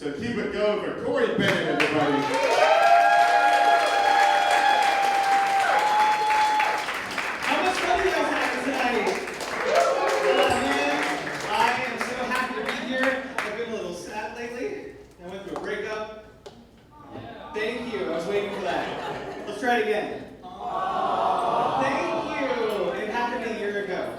So keep it going for Corey Bennett, everybody. How much fun you guys having tonight? Man, I am so happy to be here. I've been a little sad lately. I went through a breakup. Thank you. I was waiting for that. Let's try it again. Thank you. It happened a year ago.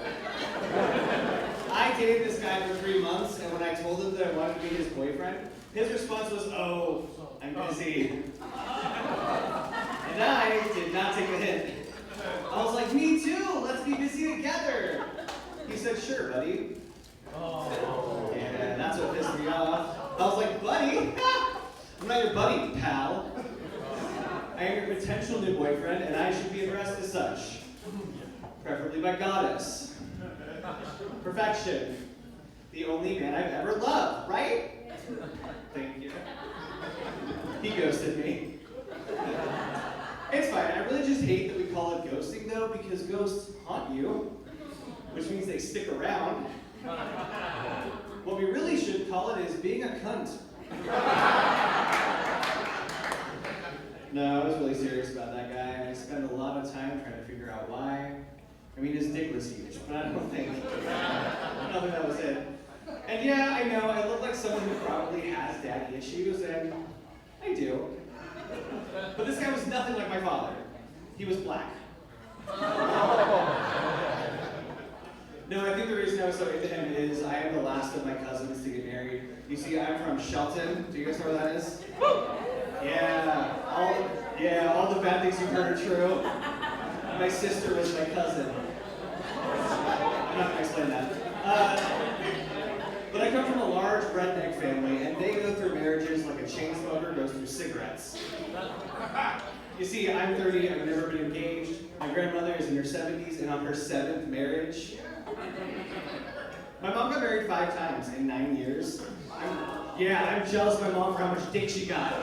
I dated this guy for 3 months, and when I told him that I wanted to be his boyfriend, his response was, "Oh, I'm busy." And I did not take the hint. I was like, "Me too, let's be busy together." He said, "Sure, buddy." And that's what pissed me off. I was like, "Buddy? I'm not your buddy, pal. I am your potential new boyfriend, and I should be addressed as such. Preferably by goddess. Perfection. The only man I've ever loved, right?" Thank you. He ghosted me. It's fine. I really just hate that we call it ghosting, though, because ghosts haunt you, which means they stick around. What we really should call it is being a cunt. No, I was really serious about that guy, and I spent a lot of time trying to figure out why. I mean, his dick was huge, but I don't think that was it. And yeah, I know, I look like someone who probably has daddy issues, and I do. But this guy was nothing like my father. He was black. No, I think the reason I was so into him is I am the last of my cousins to get married. You see, I'm from Shelton. Do you guys know where that is? Yeah, all the bad things you've heard are true. My sister was my cousin. I'm not gonna explain that. But I come from a large redneck family, and they go through marriages like a chain smoker goes through cigarettes. You see, I'm 30, I've never been engaged. My grandmother is in her 70s and on her 7th marriage. My mom got married 5 times in 9 years. I'm jealous of my mom for how much dick she got.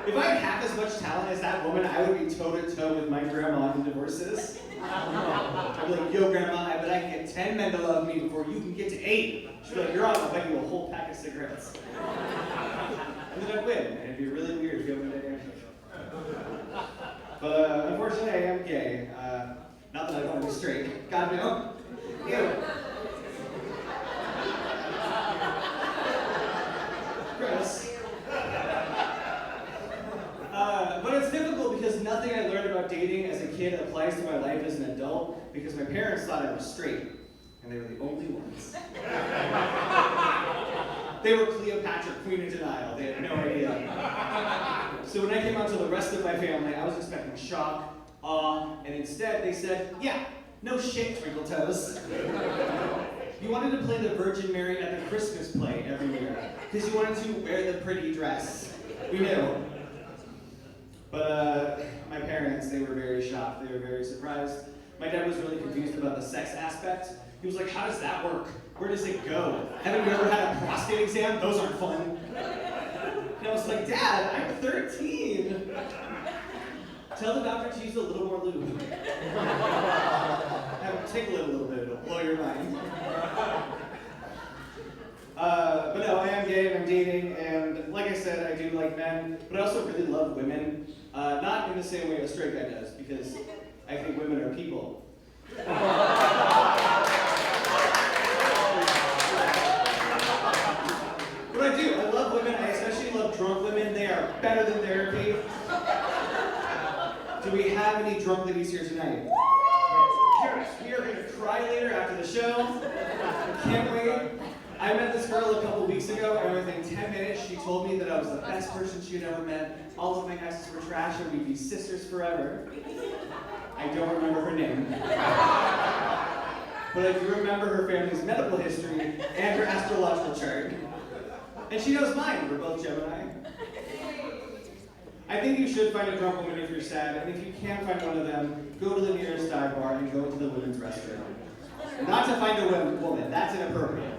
If I had half as much talent as that woman, I would be toe-to-toe with my grandma in divorces. I'd be like, "Yo, grandma, I bet I can get 10 men to love me before you can get to 8. She'd be like, "You're on, I'll bet you a whole pack of cigarettes." And then I'd win, and it'd be really weird if you haven't been But unfortunately, I am gay. Not that I want to be straight. God, no. Ew. Gross. But it's difficult because nothing I learned about dating as a kid applies to my life as an adult because my parents thought I was straight, and they were the only ones. They were Cleopatra, queen of denial. They had no idea. So when I came out to the rest of my family, I was expecting shock, awe, and instead they said, "Yeah, no shit, Twinkle Toes. You wanted to play the Virgin Mary at the Christmas play every year because you wanted to wear the pretty dress. We knew." But my parents, they were very shocked. They were very surprised. My dad was really confused about the sex aspect. He was like, "How does that work? Where does it go? Haven't you ever had a prostate exam? Those aren't fun." And I was like, "Dad, I'm 13. Tell the doctor to use a little more lube. Have him tickle it a little bit, it'll blow your mind." But no, I am gay and I'm dating, and like I said, I do like men, but I also really love women. Not in the same way a straight guy does, because I think women are people. But I do, I love women, I especially love drunk women. They are better than therapy. Do we have any drunk ladies here tonight? Yes, we are going to cry later after the show. Can't wait. I met this girl a couple weeks ago, and within 10 minutes, she told me that I was the best person she had ever met. All of my exes were trash, and we'd be sisters forever. I don't remember her name. But I do remember her family's medical history and her astrological chart. And she knows mine. We're both Gemini. I think you should find a drunk woman if you're sad, and if you can't find one of them, go to the nearest dive bar and go to the women's restroom. Not to find a woman, that's inappropriate.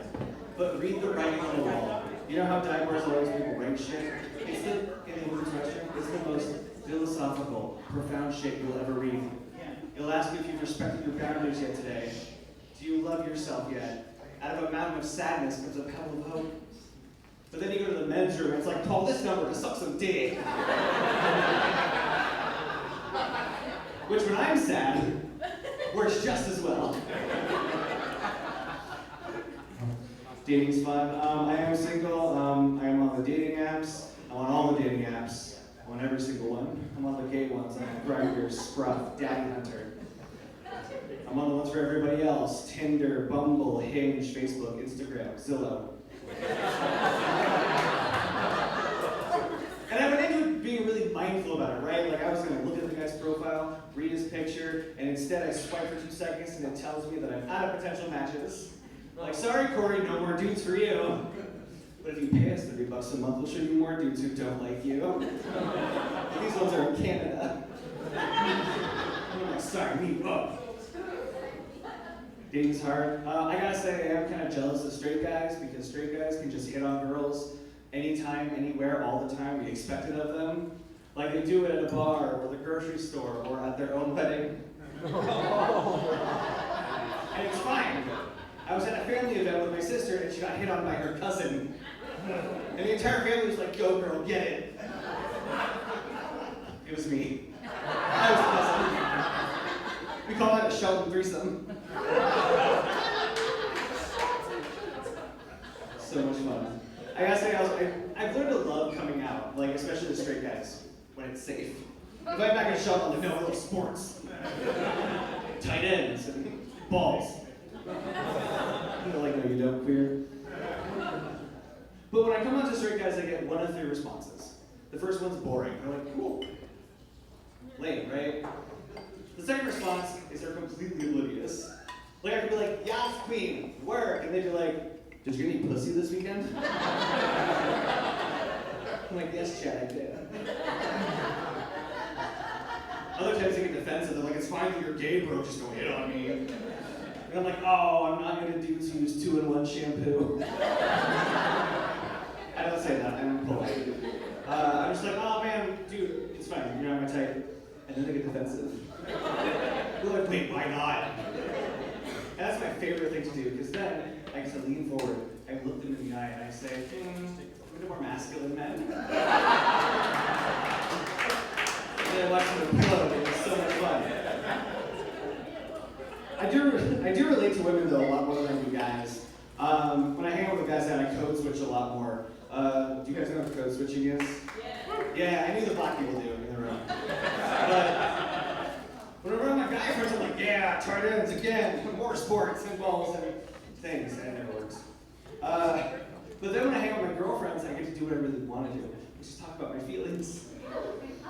But read the writing on the wall. You know how dive bars always people write shit? In the women's restroom, it's the most philosophical, profound shit you'll ever read. It'll ask you if you've respected your boundaries yet today. Do you love yourself yet? Out of a mountain of sadness comes a pebble of hope. men's room. It's like, call this number to suck some dick. Which, when I'm sad, works just as well. Dating's fun. I am single. I am on the dating apps. I'm on all the dating apps. I'm on every single one. I'm on the gay ones. I'm on Grindr, Scruff, Daddy Hunter. I'm on the ones for everybody else. Tinder, Bumble, Hinge, Facebook, Instagram, Zillow. And I went into it being really mindful about it, right? Like I was gonna look at the guy's profile, read his picture, and instead I swipe for 2 seconds and it tells me that I'm out of potential matches. Like, sorry Corey, no more dudes for you. But if you pay us $30 a month, we'll show you more dudes who don't like you. These ones are in Canada. I'm like, sorry, me, whoa. Dating's hard. I gotta say, I am kind of jealous of straight guys because straight guys can just hit on girls anytime, anywhere, all the time. We expect it of them. Like they do it at a bar or the grocery store or at their own wedding. And it's fine. I was at a family event with my sister and she got hit on by her cousin. And the entire family was like, go girl, get it. It was me. I was the cousin. We call that a Sheldon threesome. So much fun. I gotta say, I've learned to love coming out, like especially the straight guys, when it's safe. If I'm back in Sheldon, I'm like, no, I love sports. Tight ends and balls. You're like, no, you don't, queer. But when I come out to straight guys, I get one of 3 responses. The first one's boring. They're like, cool. Lame, right? The second response is they're completely oblivious. Like I could be like, yes, queen, work, and they'd be like, did you get any pussy this weekend? I'm like, yes, Chad, I did. Other times they get defensive, they're like, it's fine that you're gay, bro, just don't hit on me. And I'm like, oh, I'm not gonna dudes who use 2-in-1 shampoo. I don't say that, I'm polite. I'm just like, oh man, dude, it's fine, you're not my type. And then they get defensive. They're like, wait, why not? And that's my favorite thing to do, because then I get to lean forward, I look them in the eye, and I say, we're more masculine men. And I watch them implode, it's so much fun. I do relate to women, though, a lot more than I do guys. When I hang out with guys, I code switch a lot more. Do you guys know what code switching is? Yeah, I knew the black people do in the room. But when I'm around my guy friends, I'm like, yeah, tight ends again, more sports and balls and things, and it never works. But then when I hang out with my girlfriends, I get to do what I really want to do. We just talk about my feelings.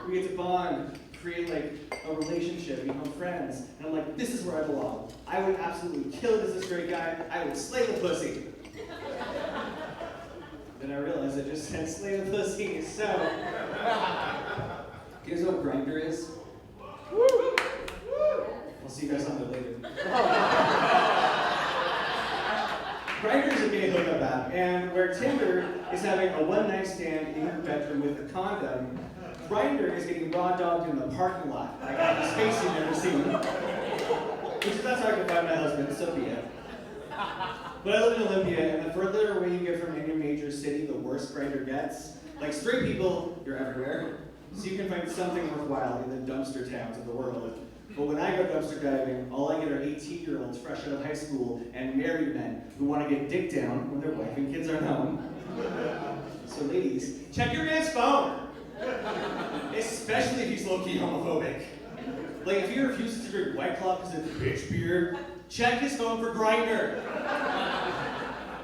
We get to bond, create like a relationship, become friends. And I'm like, this is where I belong. I would absolutely kill it as a straight guy. I would slay the pussy. Then I realized I just said slay the pussy, so. You guys know what Grindr is? I'll see you guys on that later. Grindr is a gay hookup app, and where Tinder is having a one-night stand in your bedroom with a condom, Grindr is getting raw dogged in the parking lot. I got the space you've never seen. Which is that's how I can find my husband, Sophia. But I live in Olympia, and the further away you get from any major city, the worse Grindr gets. Like straight people, you're everywhere. So you can find something worthwhile in the dumpster towns of the world. But when I go dumpster diving, all I get are 18-year-olds fresh out of high school and married men who want to get dick down when their wife and kids are home. So ladies, check your man's phone. Especially if he's low-key homophobic. Like if he refuses to drink White Claw because it's bitch beer, check his phone for Grindr.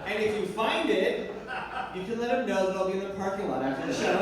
And if you find it, you can let him know that I'll be in the parking lot after the show.